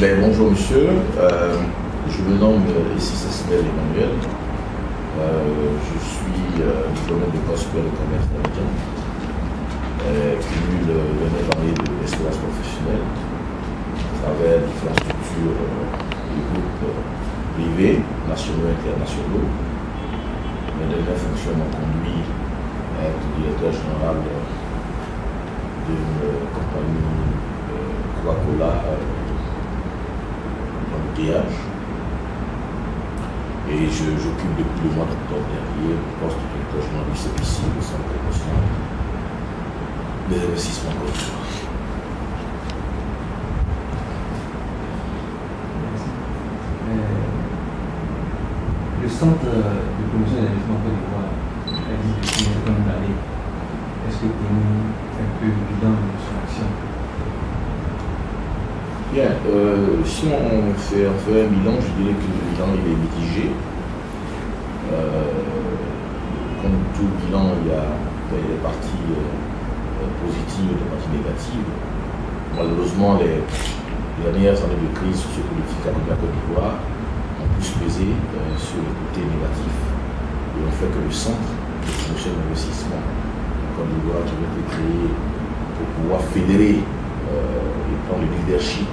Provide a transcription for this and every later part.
Bonjour monsieur, je me nomme ici Cécile Emmanuel. Je suis diplômé de École supérieure de commerce d'Abidjan, cumule le année d'expérience professionnelle à travers différentes structures et groupes privés, nationaux et internationaux. Mes dernières fonctions m'ont conduit à être directeur général d'une compagnie Coca-Cola dans le péage. Et j'occupe depuis le mois d'octobre dernier le poste de directeur général du CPC, le Centre de promotion des investissements productifs. Le Centre de promotion des investissements Côte d'Ivoire existe depuis combien d'années? Est-ce que vous pouvez nous faire un peu le bilan de son action? Bien, si on fait un bilan, je dirais que le bilan il est mitigé. Comme tout bilan, il y a des parties positives et des parties négatives. Malheureusement, les dernières années de crise sociopolitique à la Côte d'Ivoire ont plus pesé sur les côtés négatifs et ont fait que le centre de promotion d'investissement en Côte d'Ivoire qui a été créé pour pouvoir fédérer et prendre le leadership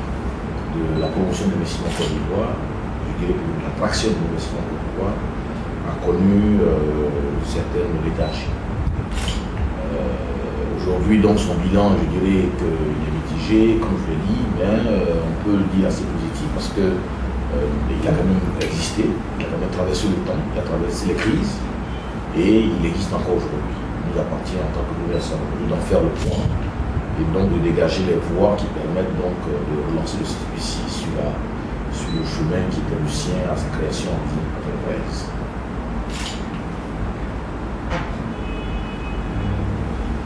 de la promotion de l'investissement en Côte d'Ivoire, je dirais que l'attraction de l'investissement en Côte d'Ivoire a connu certaines léthargies. Aujourd'hui, donc, son bilan, je dirais qu'il est mitigé, comme je l'ai dit, mais on peut le dire assez positif parce qu'il a quand même existé, il a quand même traversé le temps, il a traversé les crises et il existe encore aujourd'hui. Il nous appartient en tant que gouvernement d'en faire le point et donc de dégager les voies qui permettent donc de relancer le CPC sur le chemin qui était le sien à sa création en 1993.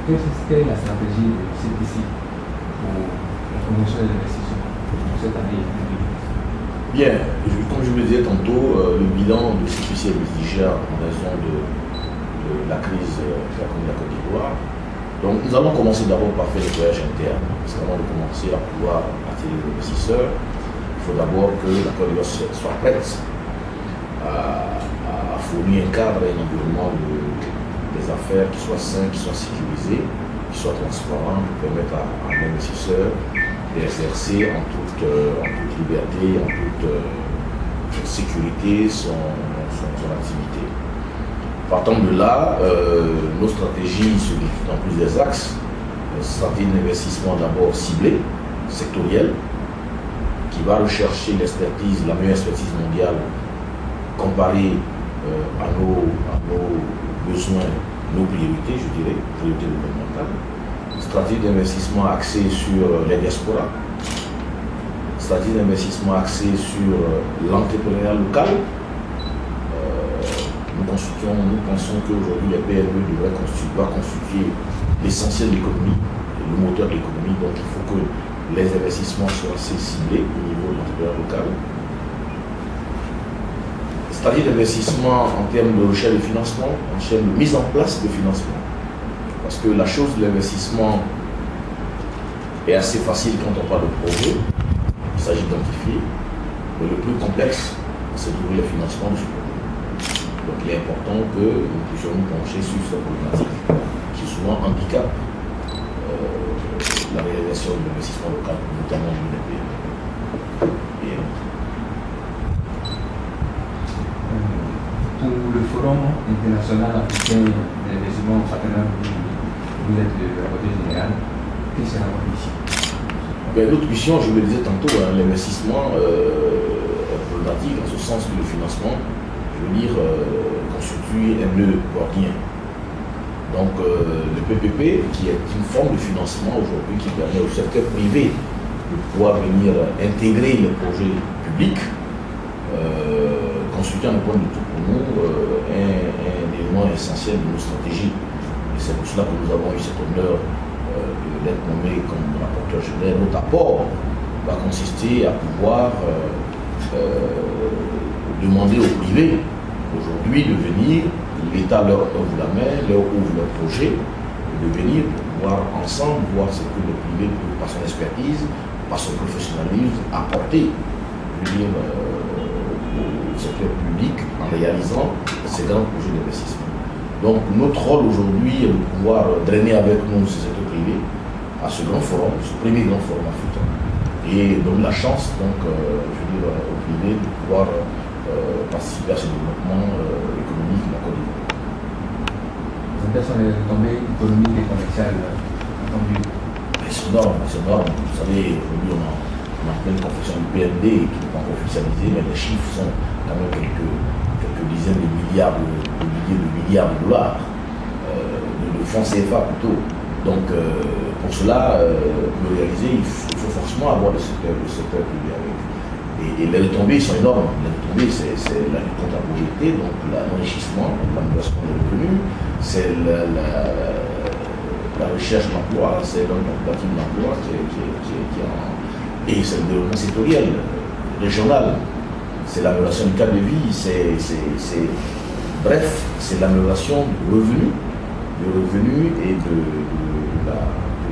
Quelle est la stratégie du CPC pour la promotion de l'investissement pour cette année? Bien, comme je vous le disais tantôt, le bilan du CPC est mitigé en raison de la crise qui a connu la Côte d'Ivoire. Donc nous allons commencer d'abord par faire le voyage interne, parce qu'avant de commencer à pouvoir attirer les investisseurs, il faut d'abord que la Côte d'Ivoire soit prête à fournir un cadre et un environnement des affaires qui soit sain, qui soit sécurisé, qui soit transparent, qui permette à l'investisseur d'exercer en toute liberté, en toute sécurité son activité. Partant de là, nos stratégies se divisent dans plusieurs axes. Une stratégie d'investissement d'abord ciblée, sectorielle, qui va rechercher l'expertise, la meilleure expertise mondiale comparée à nos besoins, nos priorités, je dirais, priorités gouvernementales. Une stratégie d'investissement axée sur les diasporas. Une stratégie d'investissement axée sur l'entrepreneuriat local. Nous pensons qu'aujourd'hui les PME doivent constituer l'essentiel de l'économie, le moteur de l'économie. Donc il faut que les investissements soient assez ciblés au niveau de l'entrepreneuriat local. C'est-à-dire d'investissement en termes de recherche de financement, en termes de mise en place de financement. Parce que la chose de l'investissement est assez facile quand on parle de projet, il s'agit d'identifier, mais le plus complexe, c'est de trouver le financement de ce projet. Donc il est important que nous puissions nous pencher sur cette problématique qui souvent handicape la réalisation de l'investissement local, notamment du PME. Pour le Forum international africain d'investissement partenariat, vous êtes le rapporteur général, quelle sera votre mission? Notre mission, je le disais tantôt, l'investissement est problématique en ce sens que le financement, je veux dire, constitue un nœud gordien. Donc le PPP, qui est une forme de financement aujourd'hui qui permet au secteur privé de pouvoir venir intégrer les projets publics, constitue un point de tout pour nous un élément essentiel de nos stratégies. Et c'est pour cela que nous avons eu cet honneur d'être nommé comme rapporteur général. Notre apport va consister à pouvoir demander au privé aujourd'hui de venir, l'État leur ouvre la main, leur ouvre leur projet, de venir pour pouvoir ensemble voir ce que le privé peut, par son expertise, par son professionnalisme, apporter, je veux dire, au secteur public en réalisant ces grands projets d'investissement. Donc notre rôle aujourd'hui est de pouvoir drainer avec nous ce secteur privé à ce grand forum, ce premier grand forum africain. Et donner la chance, donc, je veux dire, au privé de pouvoir participer à ce développement économique de la Côte d'Ivoire. Quelles sont les retombées économiques et commerciales attendues? C'est énorme, c'est énorme. Vous savez, aujourd'hui, on est en pleine confection du PND qui n'est pas encore officialisé, mais les chiffres sont quand même quelques dizaines de milliards de dollars, de francs CFA plutôt. Donc, pour cela, pour le réaliser, il faut forcément avoir le secteur privé avec. Et les retombées sont énormes. Les retombées, c'est la lutte contre la pauvreté, donc l'enrichissement, l'amélioration des revenus, c'est la recherche d'emploi, c'est l'emploi de l'emploi et c'est le développement sectoriel, régional, c'est l'amélioration du cadre de vie, bref, c'est l'amélioration du revenu et de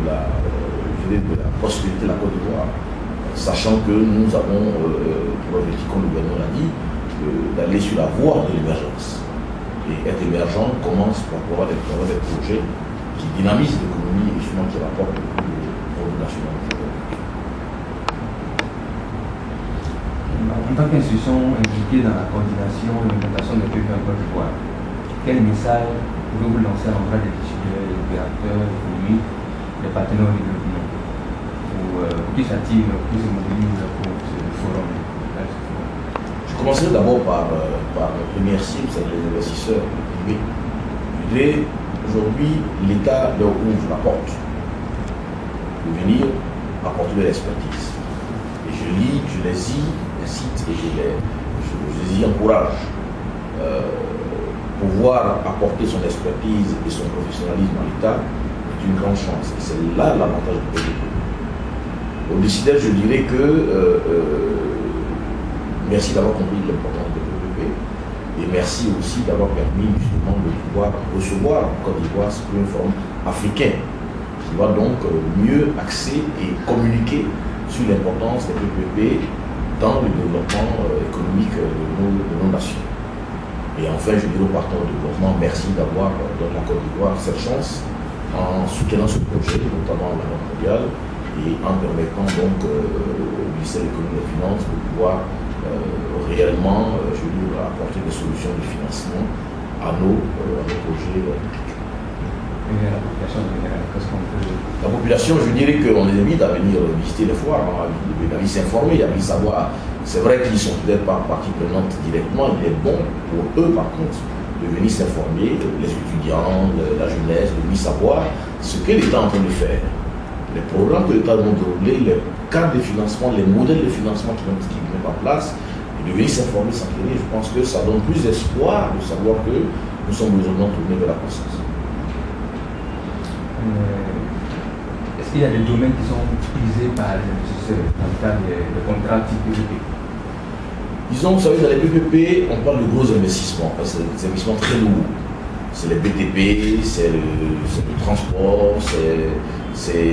la prospérité de la Côte d'Ivoire, sachant que nous avons, pour objectif, comme le gouvernement l'a dit, d'aller sur la voie de l'émergence. Et être émergent commence par avoir des projets qui dynamisent l'économie et justement qui rapportent beaucoup de produits nationaux. En tant qu'institution impliquée dans la coordination et l'implantation des PPP en Côte d'Ivoire, quel message pouvez-vous lancer à l'endroit des décideurs, des opérateurs économiques, des partenaires au développement, pour qu'ils s'attirent, qu'ils se mobilisent pour ce forum? Je commencerai d'abord par la première cible, c'est les investisseurs privés. Je dirais, aujourd'hui, l'État leur ouvre la porte de venir apporter de l'expertise. Et je les incite et je les y encourage. Pouvoir apporter son expertise et son professionnalisme à l'État est une grande chance. Et c'est là l'avantage du PPP. Aux décideurs, je dirais que merci d'avoir compris l'importance du PPP et merci aussi d'avoir permis justement de pouvoir recevoir en Côte d'Ivoire ce premier forum africain qui va donc mieux axer et communiquer sur l'importance des PPP dans le développement économique de nos nations. Et enfin, je dirais aux partenaires de développement, merci d'avoir donné à la Côte d'Ivoire cette chance en soutenant ce projet, notamment à la Banque mondiale, et en permettant donc au ministère de l'économie et des finances de pouvoir réellement, je veux dire, apporter des solutions de financement à nos projets publics. Et la population en général, qu'est-ce qu'on peut... La population, je dirais qu'on les invite à venir visiter les foires, à venir s'informer, à venir savoir. C'est vrai qu'ils sont peut-être pas partie prenante directement, il est bon pour eux par contre de venir s'informer, les étudiants, la jeunesse, de venir savoir ce que l'État est en train de faire, les programmes que l'État va dérouler, les cadres de financement, les modèles de financement qui mettent en place, et de venir s'informer, s'entraîner. Je pense que ça donne plus d'espoir de savoir que nous sommes besoin de tourner vers la croissance. Est-ce qu'il y a des domaines qui sont prisés par les investisseurs dans le cadre des contrats type PPP? Disons, vous savez, dans les PPP, on parle de gros investissements, parce que c'est des investissements très lourds. C'est les BTP, c'est le transport, c'est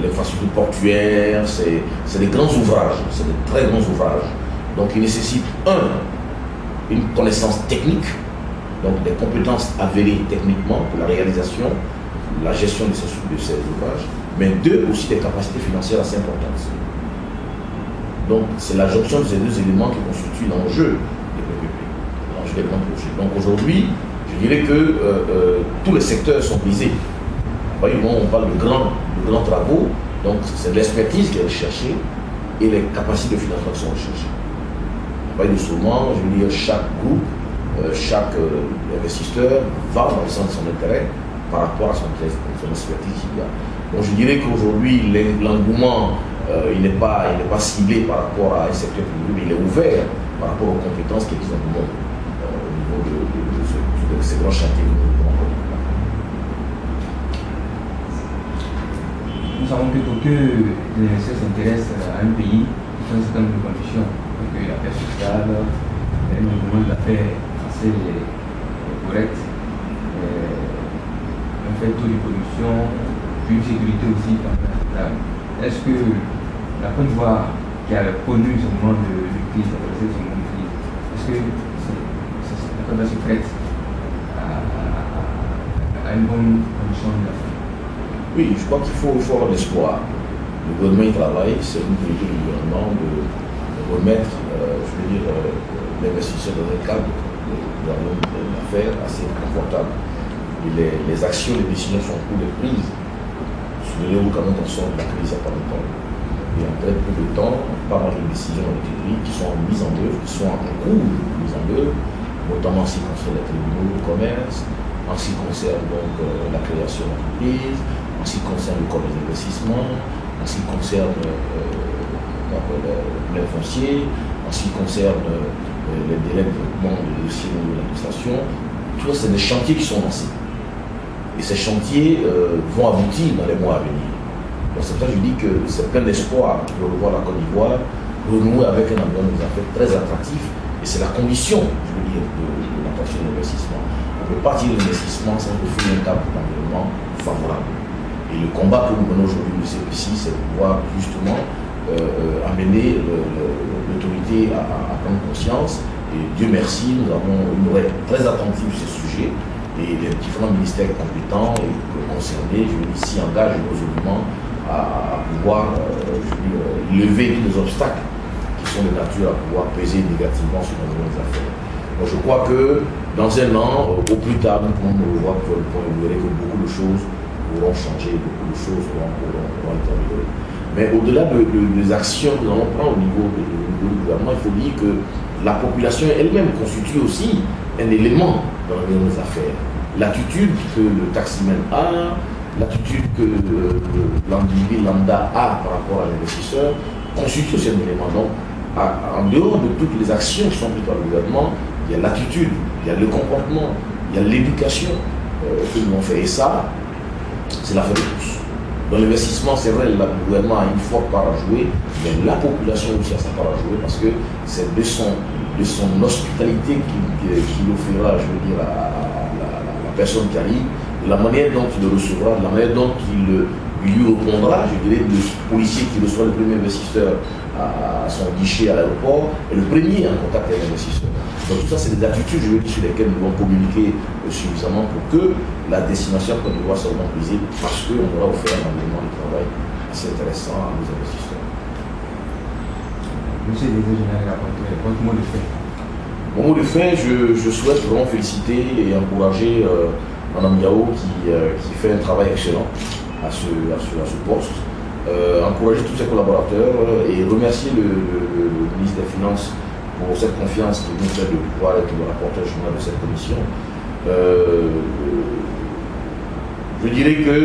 l'infrastructure portuaire, c'est des grands ouvrages, c'est des très grands ouvrages. Donc, ils nécessitent, une connaissance technique, donc des compétences avérées techniquement pour la réalisation, la gestion de ces ouvrages, mais deux, aussi des capacités financières assez importantes. Donc, c'est la jonction de ces deux éléments qui constituent l'enjeu des PPP, l'enjeu des grands projets. Donc, aujourd'hui, je dirais que tous les secteurs sont visés. On parle de grands travaux, donc c'est l'expertise qui est recherchée et les capacités de financement qui sont recherchées. Pas de seulement, je veux dire, chaque groupe, chaque investisseur va dans le sens de son intérêt par rapport à son expertise qu'il y a. Donc je dirais qu'aujourd'hui, l'engouement il n'est pas ciblé par rapport à un secteur privé, mais il est ouvert par rapport aux compétences qui existent dans le monde au niveau de ces grands chantiers que nous avons. Nous savons que pour que les investisseurs s'intéressent à un pays, il faut un certain nombre de conditions. Donc la paix sociale, un mouvement d'affaires assez correct, un fait taux de production, puis une sécurité aussi. Est-ce que la Côte d'Ivoire, qui a connu ce moment de crise, ce moment de crise, est-ce que la Côte d'Ivoire se prête à une bonne condition de la fin? Oui, je crois qu'il faut avoir l'espoir. Le gouvernement y travaille, c'est une priorité du gouvernement de remettre, l'investisseur dans un cadre d'affaires assez confortable. Et les actions, les décisions sont en cours d'être prises. Souvenez-vous quand même qu'on sort de la crise il n'y a pas longtemps. Et en très peu de temps, pas mal de décisions ont été prises qui sont mises en œuvre, qui sont en cours de mise en œuvre, notamment en ce qui concerne les tribunaux de commerce, en ce qui concerne donc la création d'entreprises, en ce qui concerne le code des investissements, en ce qui concerne les fonciers, en ce qui concerne les délais de développement des dossiers de l'administration. Tout ça, c'est des chantiers qui sont lancés. Et ces chantiers vont aboutir dans les mois à venir. Donc c'est pour ça que je dis que c'est plein d'espoir de revoir la Côte d'Ivoire, renouer avec un environnement des affaires très attractif. Et c'est la condition, je veux dire, de l'attraction de l'investissement. On ne peut pas tirer l'investissement sans offrir un cadre d'environnement favorable. Et le combat que nous menons aujourd'hui au CPC, c'est de pouvoir justement amener l'autorité à prendre conscience. Et Dieu merci, nous avons une oreille très attentive sur ce sujet. Et les différents ministères compétents et concernés, je veux dire, s'y engagent résolument à pouvoir lever tous les obstacles qui sont de nature à pouvoir peser négativement sur nos affaires. Donc je crois que dans un an, au plus tard, nous pourrons nous revoir pour le point où vous verrez que beaucoup de choses auront changé, beaucoup de choses auront été améliorées. Mais au-delà des actions que nous allons prendre au niveau du gouvernement, il faut dire que la population elle-même constitue aussi un élément dans les affaires. L'attitude que le taximan a, l'attitude que l'individu lambda a par rapport à l'investisseur constitue aussi un élément. Donc, en dehors de toutes les actions qui sont prises par le gouvernement, il y a l'attitude, il y a le comportement, il y a l'éducation que nous avons fait. Et ça, c'est l'affaire de tous. Dans l'investissement, c'est vrai, le gouvernement a une forte part à jouer, mais la population aussi a sa part à jouer parce que c'est de son hospitalité qu'il offrira, je veux dire, à la personne qui arrive, de la manière dont il le recevra, de la manière dont il lui répondra, je dirais, le policier qui reçoit le premier investisseur à son guichet à l'aéroport est le premier en contact avec l'investisseur. Donc tout ça, c'est des attitudes, je veux dire, sur lesquelles nous devons communiquer suffisamment pour que la destination Côte d'Ivoire soit vraiment prisée, parce qu'on aura offert un environnement de travail assez intéressant à nos investisseurs. Monsieur le général, votre mot de fait. Mon mot de fin, je souhaite vraiment féliciter et encourager Mme Yao qui fait un travail excellent à ce poste. Encourager tous ses collaborateurs et remercier le ministre des Finances pour cette confiance qui nous fait de pouvoir être le rapporteur général de cette commission. Je dirais que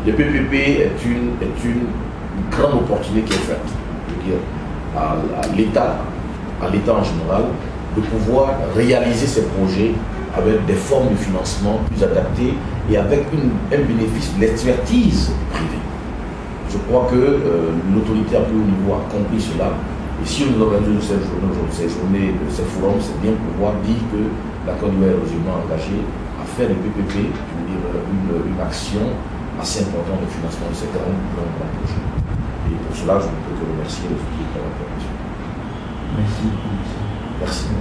le PPP est une grande opportunité qui est faite, je veux dire, à l'État en général, de pouvoir réaliser ces projets avec des formes de financement plus adaptées et avec un bénéfice de l'expertise privée. Je crois que l'autorité à plus haut niveau a compris cela. Et si nous organisons cette journée, ce forum, c'est bien pouvoir dire que la Côte d'Ivoire est résolument engagée à faire le PPP, je veux dire, une action assez importante de financement de ces grands projets. Et pour cela, je ne peux que remercier les équipes de la Commission. Merci beaucoup, monsieur. Merci.